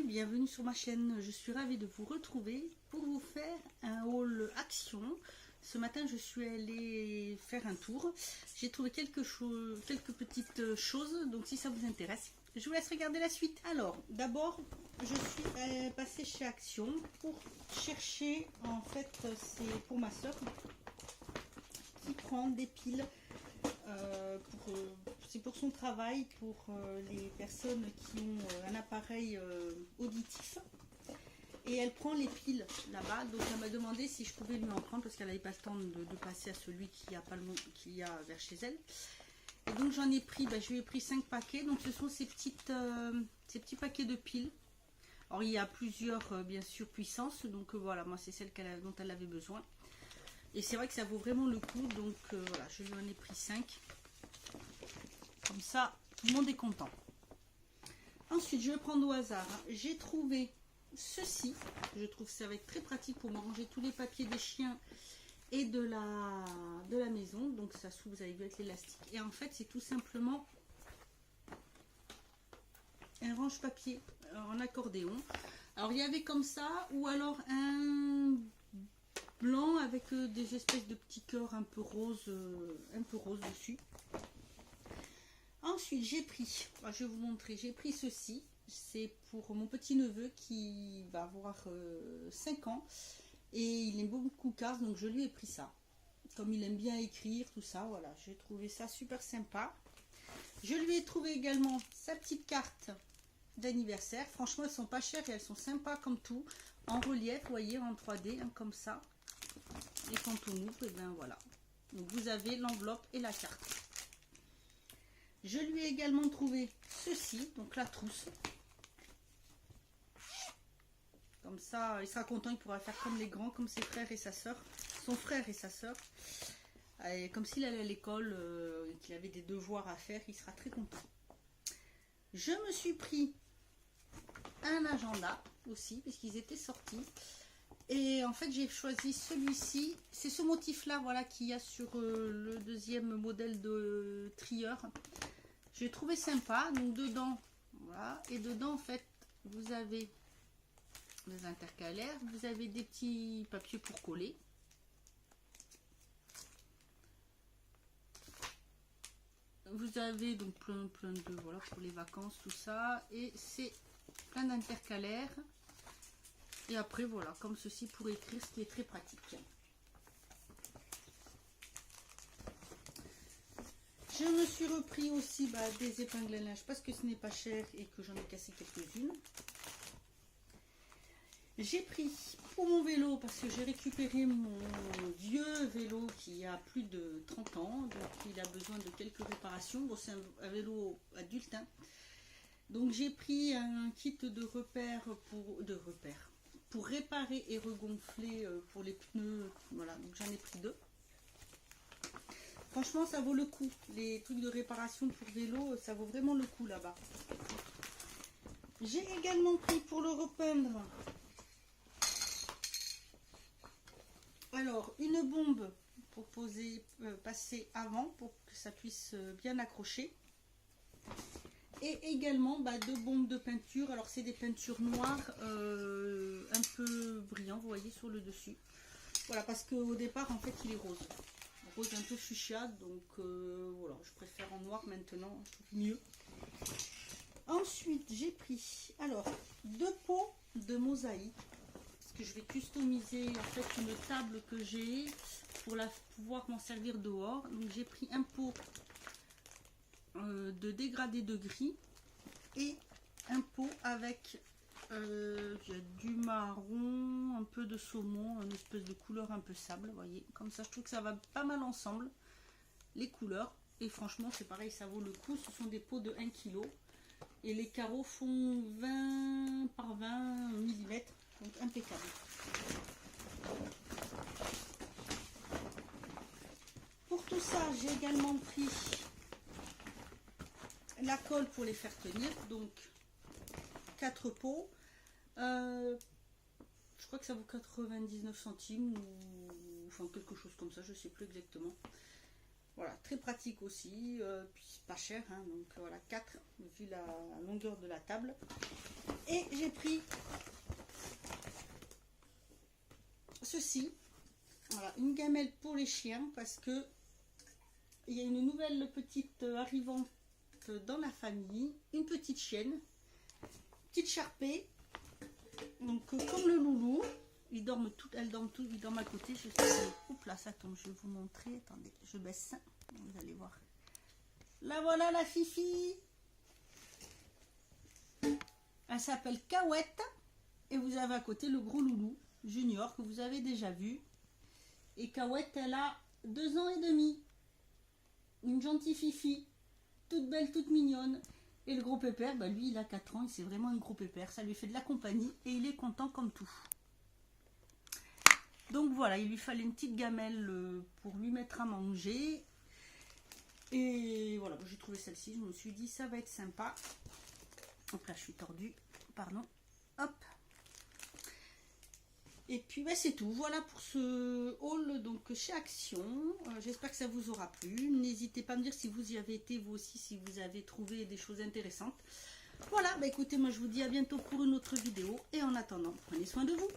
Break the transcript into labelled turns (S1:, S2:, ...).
S1: bienvenue sur ma chaîne. Je suis ravie de vous retrouver pour vous faire un haul action. Ce matin, je suis allée faire un tour. J'ai trouvé quelque chose, quelques petites choses, donc si ça vous intéresse, je vous laisse regarder la suite. Alors, d'abord, je suis passée chez Action pour chercher, en fait, c'est pour ma soeur qui prend des piles. C'est pour son travail, pour les personnes qui ont un appareil auditif, et elle prend les piles là-bas. Donc elle m'a demandé si je pouvais lui en prendre parce qu'elle n'avait pas le temps de passer à celui qui y a vers chez elle. Et donc j'en ai pris, je lui ai pris 5 paquets. Donc ce sont ces petits paquets de piles. Alors il y a plusieurs bien sûr puissances, donc voilà, moi c'est celle dont elle avait besoin. Et c'est vrai que ça vaut vraiment le coup, donc voilà, je lui en ai pris 5. Comme ça, tout le monde est content. Ensuite, je vais prendre au hasard. J'ai trouvé ceci. Je trouve que ça va être très pratique pour me ranger tous les papiers des chiens et de la maison. Donc ça s'ouvre, vous avez vu, avec l'élastique. Et en fait, c'est tout simplement un range-papier en accordéon. Alors, il y avait comme ça, ou alors un blanc avec des espèces de petits cœurs un peu rose dessus. Ensuite, j'ai pris, je vais vous montrer, j'ai pris ceci. C'est pour mon petit neveu qui va avoir 5 ans et il aime beaucoup Cars, donc je lui ai pris ça. Comme il aime bien écrire, tout ça, voilà, j'ai trouvé ça super sympa. Je lui ai trouvé également sa petite carte d'anniversaire. Franchement, elles sont pas chères et elles sont sympas comme tout, en relief, vous voyez, en 3D, hein, comme ça. Et quand on ouvre, et bien voilà. Donc vous avez l'enveloppe et la carte. Je lui ai également trouvé ceci, donc la trousse. Comme ça, il sera content, il pourra faire comme les grands, comme ses frères et sa soeur, son frère et sa soeur. Et comme s'il allait à l'école, qu'il avait des devoirs à faire, il sera très content. Je me suis pris un agenda aussi, puisqu'ils étaient sortis. Et en fait, j'ai choisi celui-ci. C'est ce motif-là, voilà, qu'il y a sur le deuxième modèle de trieur. J'ai trouvé sympa. Donc dedans, voilà, et dedans en fait vous avez des intercalaires, vous avez des petits papiers pour coller, vous avez donc plein de, voilà, pour les vacances, tout ça, et c'est plein d'intercalaires. Et après voilà, comme ceci pour écrire, ce qui est très pratique. Je me suis repris aussi des épingles à linge parce que ce n'est pas cher et que j'en ai cassé quelques-unes. J'ai pris pour mon vélo, parce que j'ai récupéré mon vieux vélo qui a plus de 30 ans, donc il a besoin de quelques réparations. Bon, c'est un vélo adulte, hein. Donc j'ai pris un kit de repères pour réparer et regonfler pour les pneus. Voilà, donc j'en ai pris 2. Franchement, ça vaut le coup. Les trucs de réparation pour vélo, ça vaut vraiment le coup là-bas. J'ai également pris pour le repeindre, alors une bombe pour passer avant pour que ça puisse bien accrocher. Et également 2 bombes de peinture. Alors c'est des peintures noires un peu brillantes, vous voyez, sur le dessus. Voilà, parce qu'au départ en fait il est rose un peu fuchsia, donc voilà, je préfère en noir maintenant, je trouve mieux. Ensuite j'ai pris alors 2 pots de mosaïque parce que je vais customiser en fait une table que j'ai pour pouvoir m'en servir dehors. Donc j'ai pris un pot de dégradé de gris et un pot avec du marron, un peu de saumon, une espèce de couleur un peu sable, vous voyez, comme ça je trouve que ça va pas mal ensemble les couleurs. Et franchement c'est pareil, ça vaut le coup. Ce sont des pots de 1 kg et les carreaux font 20 par 20 mm, donc impeccable. Pour tout ça j'ai également pris la colle pour les faire tenir, donc 4 pots. Je crois que ça vaut 99 centimes ou enfin quelque chose comme ça, je sais plus exactement. Voilà, très pratique aussi, puis pas cher, hein, donc voilà, 4 vu la longueur de la table. Et j'ai pris ceci. Voilà, une gamelle pour les chiens parce que il y a une nouvelle petite arrivante dans la famille, une petite chienne, petite charpée. Donc comme le loulou, ils dorment ils dorment à côté. Je sais, oups là, ça tombe. Je vais vous montrer. Attendez, je baisse. Vous allez voir. Là voilà la Fifi. Elle s'appelle Cahouette. Et vous avez à côté le gros loulou Junior que vous avez déjà vu. Et Cahouette, elle a 2 ans et demi. Une gentille Fifi. Toute belle, toute mignonne. Et le gros pépère, bah lui, il a 4 ans. Et c'est vraiment un gros pépère. Ça lui fait de la compagnie. Et il est content comme tout. Donc voilà, il lui fallait une petite gamelle pour lui mettre à manger. Et voilà, j'ai trouvé celle-ci. Je me suis dit, ça va être sympa. Donc là, je suis tordue. Pardon. Hop. Et puis bah, c'est tout. Voilà pour ce haul donc chez Action. J'espère que ça vous aura plu. N'hésitez pas à me dire si vous y avez été vous aussi, si vous avez trouvé des choses intéressantes. Voilà, bah écoutez, moi je vous dis à bientôt pour une autre vidéo. Et en attendant, prenez soin de vous.